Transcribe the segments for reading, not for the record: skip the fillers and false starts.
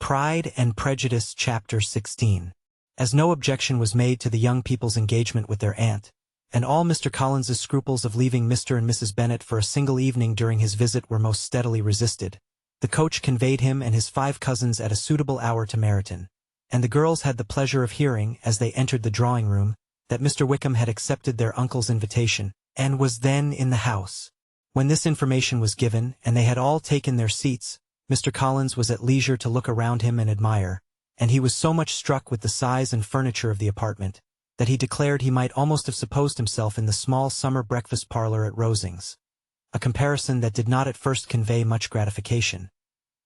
Pride and Prejudice Chapter 16. As no objection was made to the young people's engagement with their aunt, and all Mr. Collins's scruples of leaving Mr. and Mrs. Bennet for a single evening during his visit were most steadily resisted, the coach conveyed him and his 5 cousins at a suitable hour to Meryton, and the girls had the pleasure of hearing, as they entered the drawing-room, that Mr. Wickham had accepted their uncle's invitation, and was then in the house. When this information was given, and they had all taken their seats, Mr. Collins was at leisure to look around him and admire, and he was so much struck with the size and furniture of the apartment, that he declared he might almost have supposed himself in the small summer breakfast parlor at Rosings, a comparison that did not at first convey much gratification.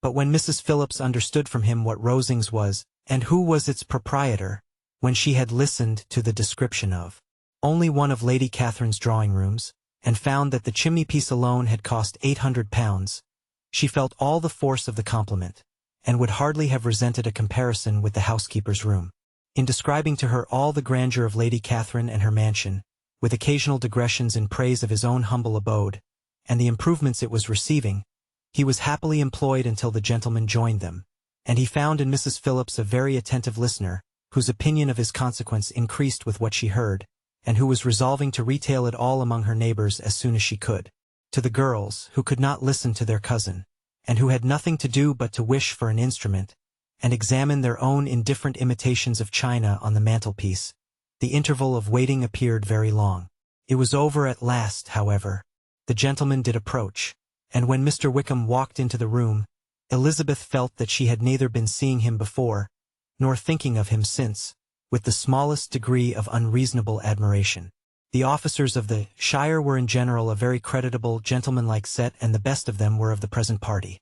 But when Mrs. Phillips understood from him what Rosings was, and who was its proprietor, when she had listened to the description of only one of Lady Catherine's drawing-rooms, and found that the chimney-piece alone had cost £800, she felt all the force of the compliment, and would hardly have resented a comparison with the housekeeper's room. In describing to her all the grandeur of Lady Catherine and her mansion, with occasional digressions in praise of his own humble abode, and the improvements it was receiving, he was happily employed until the gentlemen joined them, and he found in Mrs. Phillips a very attentive listener, whose opinion of his consequence increased with what she heard, and who was resolving to retail it all among her neighbors as soon as she could. To the girls, who could not listen to their cousin, and who had nothing to do but to wish for an instrument, and examine their own indifferent imitations of china on the mantelpiece, the interval of waiting appeared very long. It was over at last, however. The gentlemen did approach, and when Mr. Wickham walked into the room, Elizabeth felt that she had neither been seeing him before, nor thinking of him since, with the smallest degree of unreasonable admiration. The officers of the shire were in general a very creditable, gentlemanlike set, and the best of them were of the present party.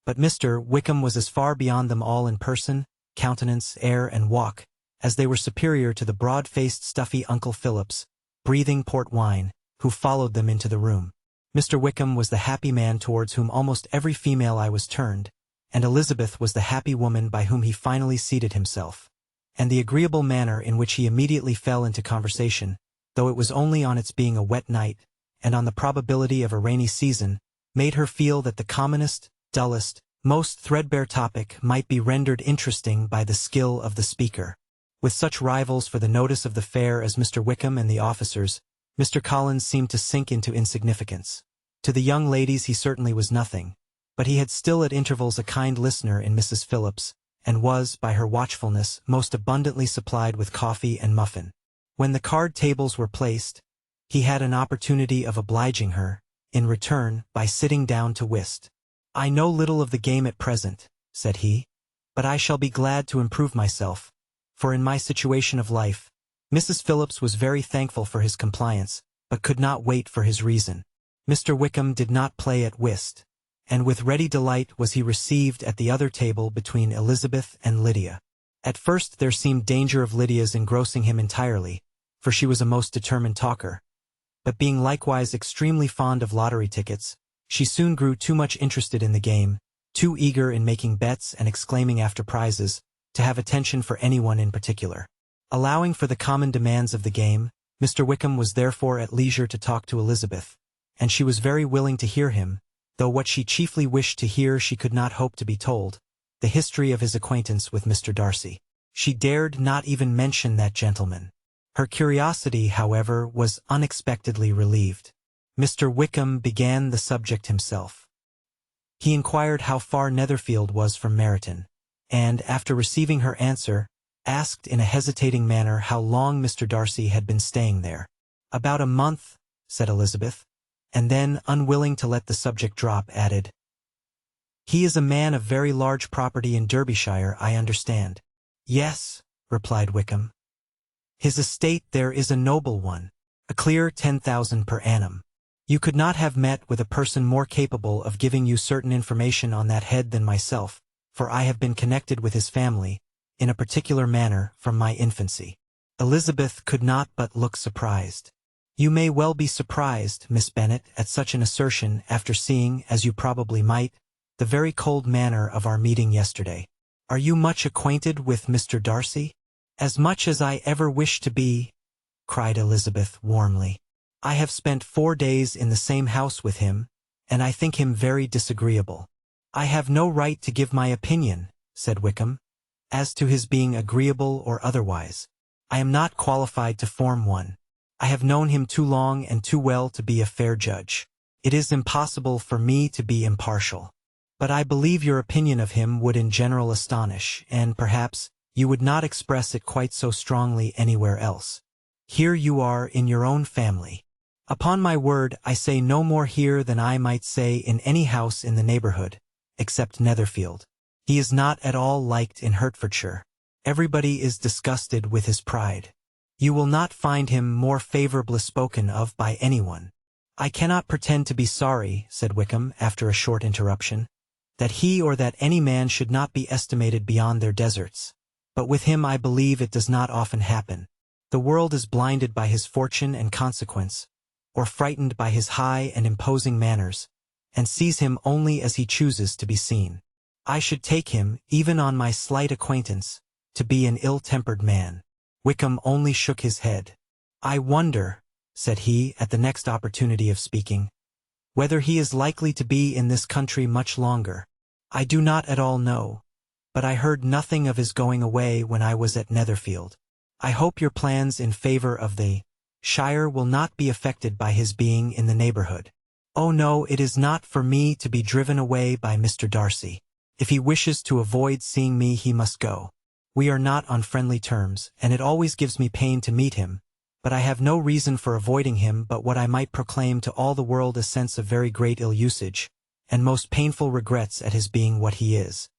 But Mr. Wickham was as far beyond them all in person, countenance, air, and walk, as they were superior to the broad-faced, stuffy Uncle Phillips, breathing port wine, who followed them into the room. Mr. Wickham was the happy man towards whom almost every female eye was turned, and Elizabeth was the happy woman by whom he finally seated himself. And the agreeable manner in which he immediately fell into conversation, though it was only on its being a wet night, and on the probability of a rainy season, made her feel that the commonest, dullest, most threadbare topic might be rendered interesting by the skill of the speaker. With such rivals for the notice of the fair as Mr. Wickham and the officers, Mr. Collins seemed to sink into insignificance. To the young ladies he certainly was nothing, but he had still at intervals a kind listener in Mrs. Phillips, and was, by her watchfulness, most abundantly supplied with coffee and muffin. When the card tables were placed, he had an opportunity of obliging her, in return, by sitting down to whist. "I know little of the game at present," said he, "but I shall be glad to improve myself, for in my situation of life—" Mrs. Phillips was very thankful for his compliance, but could not wait for his reason. Mr. Wickham did not play at whist, and with ready delight was he received at the other table between Elizabeth and Lydia. At first there seemed danger of Lydia's engrossing him entirely, for she was a most determined talker, but being likewise extremely fond of lottery tickets, she soon grew too much interested in the game, too eager in making bets and exclaiming after prizes, to have attention for anyone in particular. Allowing for the common demands of the game, Mr. Wickham was therefore at leisure to talk to Elizabeth, and she was very willing to hear him, though what she chiefly wished to hear she could not hope to be told, the history of his acquaintance with Mr. Darcy. She dared not even mention that gentleman. Her curiosity, however, was unexpectedly relieved. Mr. Wickham began the subject himself. He inquired how far Netherfield was from Meryton, and, after receiving her answer, asked in a hesitating manner how long Mr. Darcy had been staying there. "About a month," said Elizabeth, and then, unwilling to let the subject drop, added, "He is a man of very large property in Derbyshire, I understand." "Yes," replied Wickham. "His estate there is a noble one, a clear 10,000 per annum. You could not have met with a person more capable of giving you certain information on that head than myself, for I have been connected with his family, in a particular manner, from my infancy." Elizabeth could not but look surprised. "You may well be surprised, Miss Bennet, at such an assertion after seeing, as you probably might, the very cold manner of our meeting yesterday. Are you much acquainted with Mr. Darcy?" "As much as I ever wish to be," cried Elizabeth warmly. "I have spent 4 days in the same house with him, and I think him very disagreeable." "I have no right to give my opinion," said Wickham. "As to his being agreeable or otherwise, I am not qualified to form one. I have known him too long and too well to be a fair judge. It is impossible for me to be impartial. But I believe your opinion of him would in general astonish, and perhaps you would not express it quite so strongly anywhere else. Here you are in your own family. Upon my word, I say no more here than I might say in any house in the neighborhood, except Netherfield. He is not at all liked in Hertfordshire. Everybody is disgusted with his pride. You will not find him more favorably spoken of by anyone." "I cannot pretend to be sorry," said Wickham, after a short interruption, "that he or that any man should not be estimated beyond their deserts. But with him I believe it does not often happen. The world is blinded by his fortune and consequence, or frightened by his high and imposing manners, and sees him only as he chooses to be seen. I should take him, even on my slight acquaintance, to be an ill-tempered man." Wickham only shook his head. "I wonder," said he, at the next opportunity of speaking, "whether he is likely to be in this country much longer. I do not at all know, but I heard nothing of his going away when I was at Netherfield. I hope your plans in favor of the shire will not be affected by his being in the neighborhood." "Oh no, it is not for me to be driven away by Mr. Darcy. If he wishes to avoid seeing me he must go. We are not on friendly terms, and it always gives me pain to meet him, but I have no reason for avoiding him but what I might proclaim to all the world a sense of very great ill-usage, and most painful regrets at his being what he is.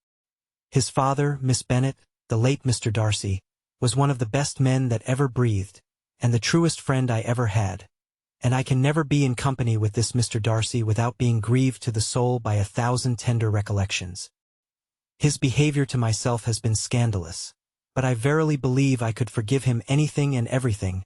His father, Miss Bennet, the late Mr. Darcy, was one of the best men that ever breathed, and the truest friend I ever had, and I can never be in company with this Mr. Darcy without being grieved to the soul by 1,000 tender recollections. His behavior to myself has been scandalous, but I verily believe I could forgive him anything and everything,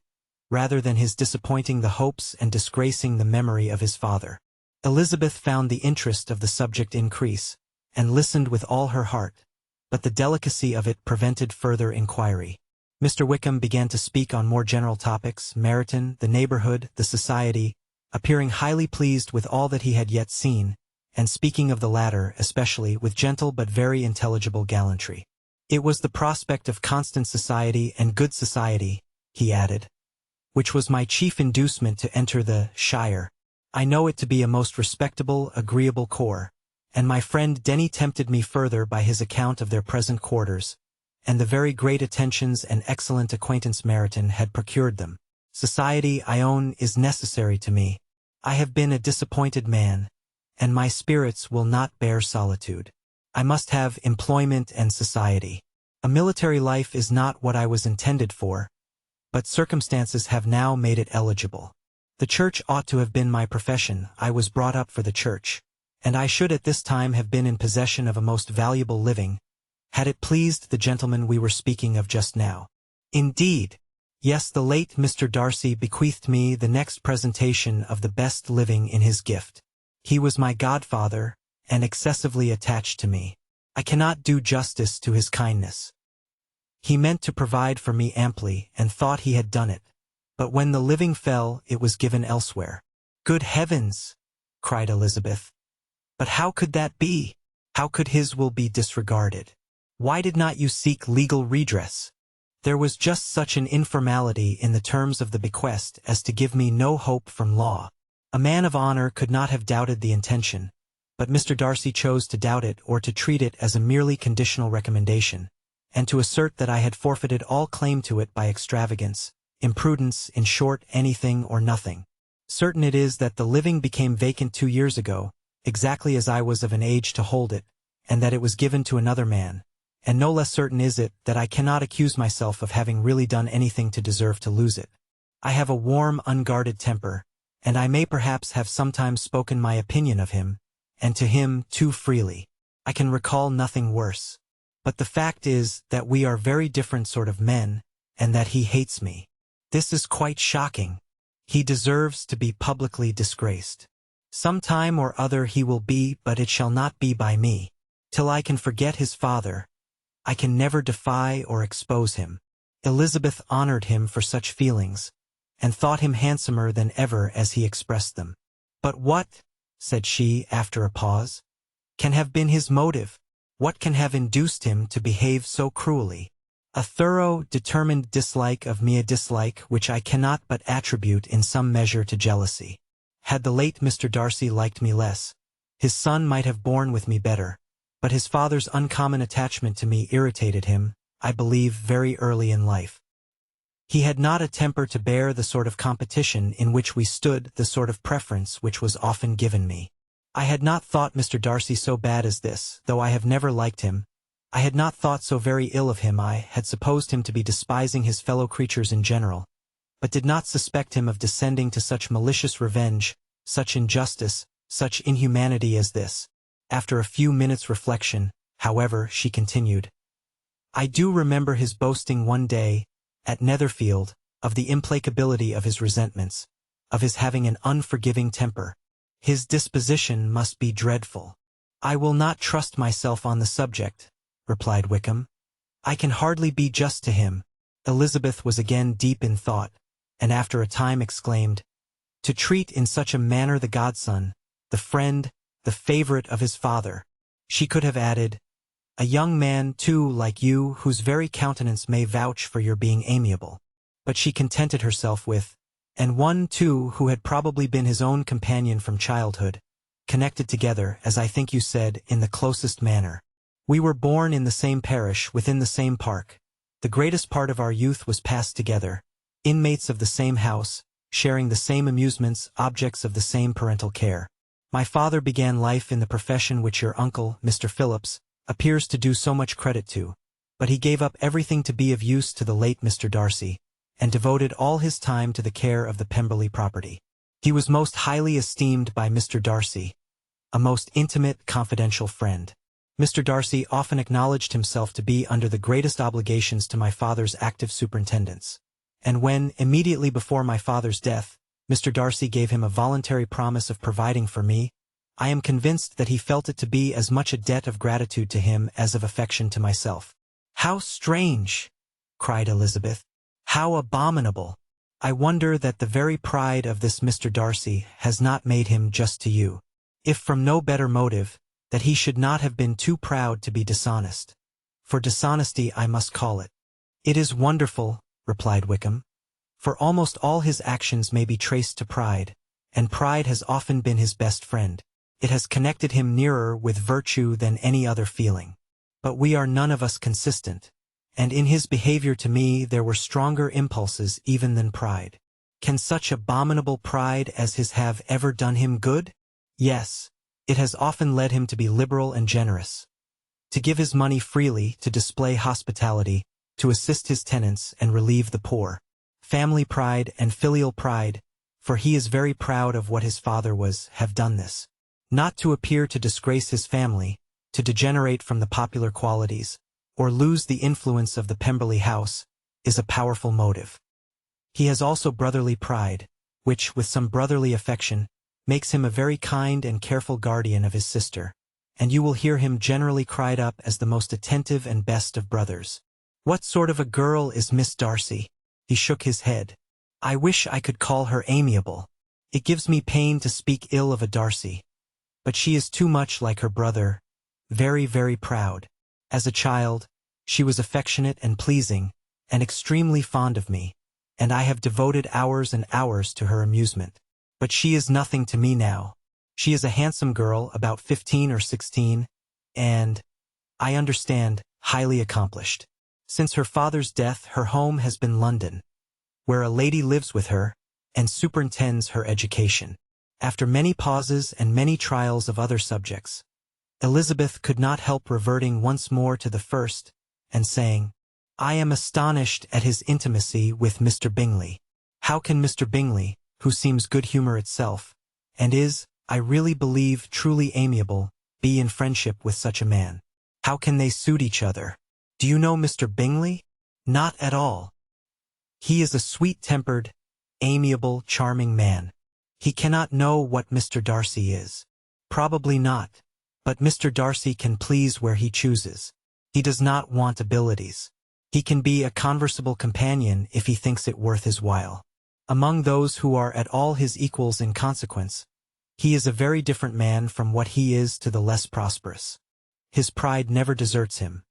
rather than his disappointing the hopes and disgracing the memory of his father." Elizabeth found the interest of the subject increase, and listened with all her heart, but the delicacy of it prevented further inquiry. Mr. Wickham began to speak on more general topics, Meryton, the neighborhood, the society, appearing highly pleased with all that he had yet seen, and speaking of the latter, especially, with gentle but very intelligible gallantry. "It was the prospect of constant society and good society," he added, "which was my chief inducement to enter the shire. I know it to be a most respectable, agreeable corps, and my friend Denny tempted me further by his account of their present quarters, and the very great attentions and excellent acquaintance Meryton had procured them. Society, I own, is necessary to me. I have been a disappointed man, and my spirits will not bear solitude. I must have employment and society. A military life is not what I was intended for, but circumstances have now made it eligible. The church ought to have been my profession. I was brought up for the church, and I should at this time have been in possession of a most valuable living, had it pleased the gentleman we were speaking of just now. Indeed, yes, the late Mr. Darcy bequeathed me the next presentation of the best living in his gift. He was my godfather, and excessively attached to me. I cannot do justice to his kindness. He meant to provide for me amply, and thought he had done it. But when the living fell, it was given elsewhere." "Good heavens!" cried Elizabeth. "But how could that be? How could his will be disregarded? Why did not you seek legal redress?" "There was just such an informality in the terms of the bequest as to give me no hope from law. A man of honor could not have doubted the intention, but Mr. Darcy chose to doubt it or to treat it as a merely conditional recommendation, and to assert that I had forfeited all claim to it by extravagance, imprudence, in short, anything or nothing. Certain it is that the living became vacant 2 years ago, exactly as I was of an age to hold it, and that it was given to another man, and no less certain is it that I cannot accuse myself of having really done anything to deserve to lose it. I have a warm, unguarded temper, and I may perhaps have sometimes spoken my opinion of him, and to him too freely. I can recall nothing worse. But the fact is that we are very different sort of men, and that he hates me. This is quite shocking. He deserves to be publicly disgraced. Some time or other he will be, but it shall not be by me. Till I can forget his father, I can never defy or expose him." Elizabeth honored him for such feelings, and thought him handsomer than ever as he expressed them. "But what," said she after a pause, "can have been his motive? What can have induced him to behave so cruelly? A thorough, determined dislike of me, a dislike which I cannot but attribute in some measure to jealousy. Had the late Mr. Darcy liked me less, his son might have borne with me better, but his father's uncommon attachment to me irritated him, I believe, very early in life. He had not a temper to bear the sort of competition in which we stood, the sort of preference which was often given me. I had not thought Mr. Darcy so bad as this, though I have never liked him. I had not thought so very ill of him. I had supposed him to be despising his fellow creatures in general, but did not suspect him of descending to such malicious revenge, such injustice, such inhumanity as this. After a few minutes' reflection, however, she continued, I do remember his boasting one day, at Netherfield, of the implacability of his resentments, of his having an unforgiving temper. His disposition must be dreadful. I will not trust myself on the subject, replied Wickham. I can hardly be just to him. Elizabeth was again deep in thought, and after a time exclaimed, to treat in such a manner the godson, the friend, the favorite of his father. She could have added, a young man, too, like you, whose very countenance may vouch for your being amiable. But she contented herself with, and one, too, who had probably been his own companion from childhood, connected together, as I think you said, in the closest manner. We were born in the same parish, within the same park. The greatest part of our youth was passed together, inmates of the same house, sharing the same amusements, objects of the same parental care. My father began life in the profession which your uncle, Mr. Phillips, appears to do so much credit to, but he gave up everything to be of use to the late Mr. Darcy, and devoted all his time to the care of the Pemberley property. He was most highly esteemed by Mr. Darcy, a most intimate, confidential friend. Mr. Darcy often acknowledged himself to be under the greatest obligations to my father's active superintendence, and when, immediately before my father's death, Mr. Darcy gave him a voluntary promise of providing for me, I am convinced that he felt it to be as much a debt of gratitude to him as of affection to myself. How strange! Cried Elizabeth. How abominable! I wonder that the very pride of this Mr. Darcy has not made him just to you, if from no better motive, that he should not have been too proud to be dishonest. For dishonesty I must call it. It is wonderful, replied Wickham, for almost all his actions may be traced to pride, and pride has often been his best friend. It has connected him nearer with virtue than any other feeling. But we are none of us consistent, and in his behavior to me there were stronger impulses even than pride. Can such abominable pride as his have ever done him good? Yes, it has often led him to be liberal and generous, to give his money freely, to display hospitality, to assist his tenants and relieve the poor. Family pride and filial pride, for he is very proud of what his father was, have done this. Not to appear to disgrace his family, to degenerate from the popular qualities, or lose the influence of the Pemberley house, is a powerful motive. He has also brotherly pride, which, with some brotherly affection, makes him a very kind and careful guardian of his sister, and you will hear him generally cried up as the most attentive and best of brothers. What sort of a girl is Miss Darcy? He shook his head. I wish I could call her amiable. It gives me pain to speak ill of a Darcy, but she is too much like her brother, very, very proud. As a child, she was affectionate and pleasing, and extremely fond of me, and I have devoted hours and hours to her amusement. But she is nothing to me now. She is a handsome girl, about 15 or 16, and, I understand, highly accomplished. Since her father's death, her home has been London, where a lady lives with her, and superintends her education. After many pauses and many trials of other subjects, Elizabeth could not help reverting once more to the first, and saying, I am astonished at his intimacy with Mr. Bingley. How can Mr. Bingley, who seems good humor itself, and is, I really believe, truly amiable, be in friendship with such a man? How can they suit each other? Do you know Mr. Bingley? Not at all. He is a sweet-tempered, amiable, charming man. He cannot know what Mr. Darcy is. Probably not. But Mr. Darcy can please where he chooses. He does not want abilities. He can be a conversable companion if he thinks it worth his while. Among those who are at all his equals in consequence, he is a very different man from what he is to the less prosperous. His pride never deserts him.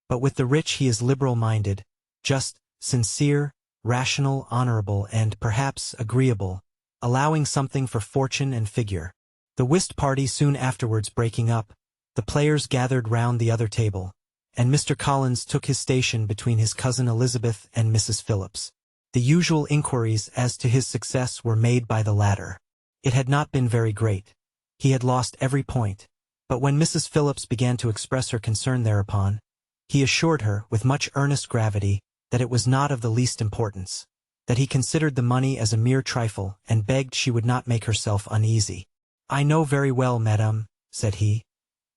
But with the rich he is liberal-minded, just, sincere, rational, honorable, and, perhaps, agreeable, allowing something for fortune and figure. The whist party soon afterwards breaking up, the players gathered round the other table, and Mr. Collins took his station between his cousin Elizabeth and Mrs. Phillips. The usual inquiries as to his success were made by the latter. It had not been very great. He had lost every point. But when Mrs. Phillips began to express her concern thereupon, he assured her, with much earnest gravity, that it was not of the least importance, that he considered the money as a mere trifle, and begged she would not make herself uneasy. "I know very well, madame," said he,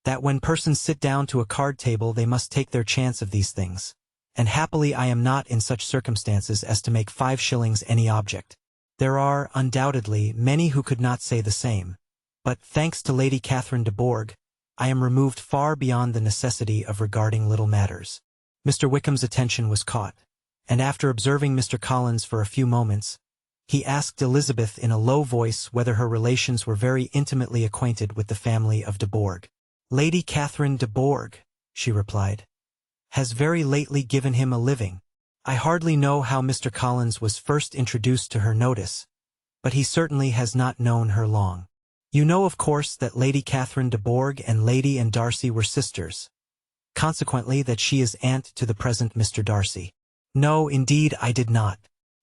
"that when persons sit down to a card table they must take their chance of these things, and happily I am not in such circumstances as to make 5 shillings any object. There are, undoubtedly, many who could not say the same, but, thanks to Lady Catherine de Bourgh, I am removed far beyond the necessity of regarding little matters." Mr. Wickham's attention was caught, and after observing Mr. Collins for a few moments, he asked Elizabeth in a low voice whether her relations were very intimately acquainted with the family of de Bourgh. "Lady Catherine de Bourgh," she replied, "has very lately given him a living. I hardly know how Mr. Collins was first introduced to her notice, but he certainly has not known her long. You know, of course, that Lady Catherine de Bourgh and Lady Anne Darcy were sisters, consequently that she is aunt to the present Mr. Darcy." "No, indeed I did not.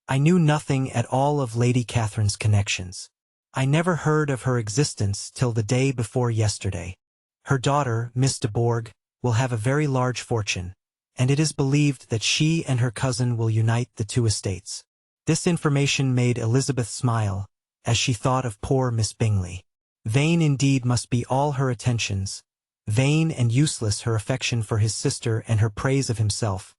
I knew nothing at all of Lady Catherine's connections. I never heard of her existence till the day before yesterday. Her daughter, Miss de Bourgh, will have a very large fortune, and it is believed that she and her cousin will unite the 2 estates." This information made Elizabeth smile, as she thought of poor Miss Bingley. Vain indeed must be all her attentions, vain and useless her affection for his sister and her praise of himself,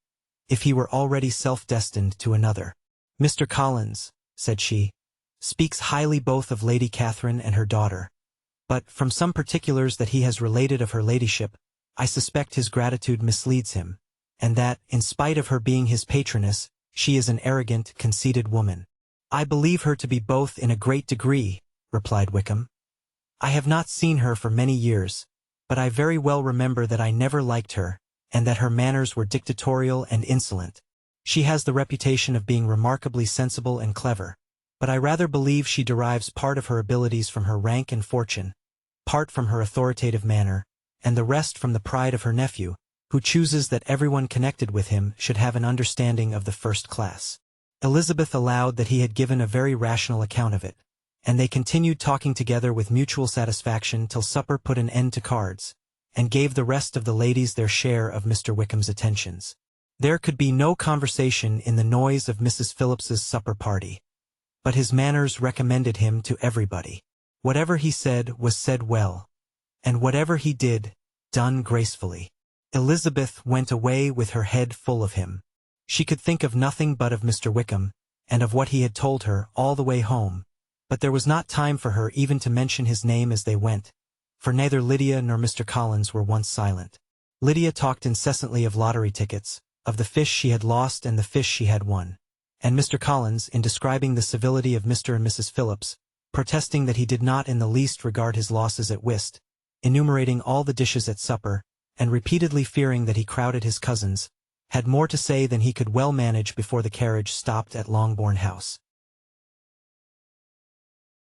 if he were already self-destined to another. "Mr. Collins," said she, "speaks highly both of Lady Catherine and her daughter, but, from some particulars that he has related of her ladyship, I suspect his gratitude misleads him, and that, in spite of her being his patroness, she is an arrogant, conceited woman." "I believe her to be both in a great degree," replied Wickham. "I have not seen her for many years, but I very well remember that I never liked her, and that her manners were dictatorial and insolent. She has the reputation of being remarkably sensible and clever, but I rather believe she derives part of her abilities from her rank and fortune, part from her authoritative manner, and the rest from the pride of her nephew, who chooses that everyone connected with him should have an understanding of the first class." Elizabeth allowed that he had given a very rational account of it, and they continued talking together with mutual satisfaction till supper put an end to cards, and gave the rest of the ladies their share of Mr. Wickham's attentions. There could be no conversation in the noise of Mrs. Phillips's supper party, but his manners recommended him to everybody. Whatever he said was said well, and whatever he did, done gracefully. Elizabeth went away with her head full of him. She could think of nothing but of Mr. Wickham, and of what he had told her all the way home, but there was not time for her even to mention his name as they went, for neither Lydia nor Mr. Collins were once silent. Lydia talked incessantly of lottery tickets, of the fish she had lost and the fish she had won, and Mr. Collins, in describing the civility of Mr. and Mrs. Phillips, protesting that he did not in the least regard his losses at whist, enumerating all the dishes at supper, and repeatedly fearing that he crowded his cousins, had more to say than he could well manage before the carriage stopped at Longbourn House.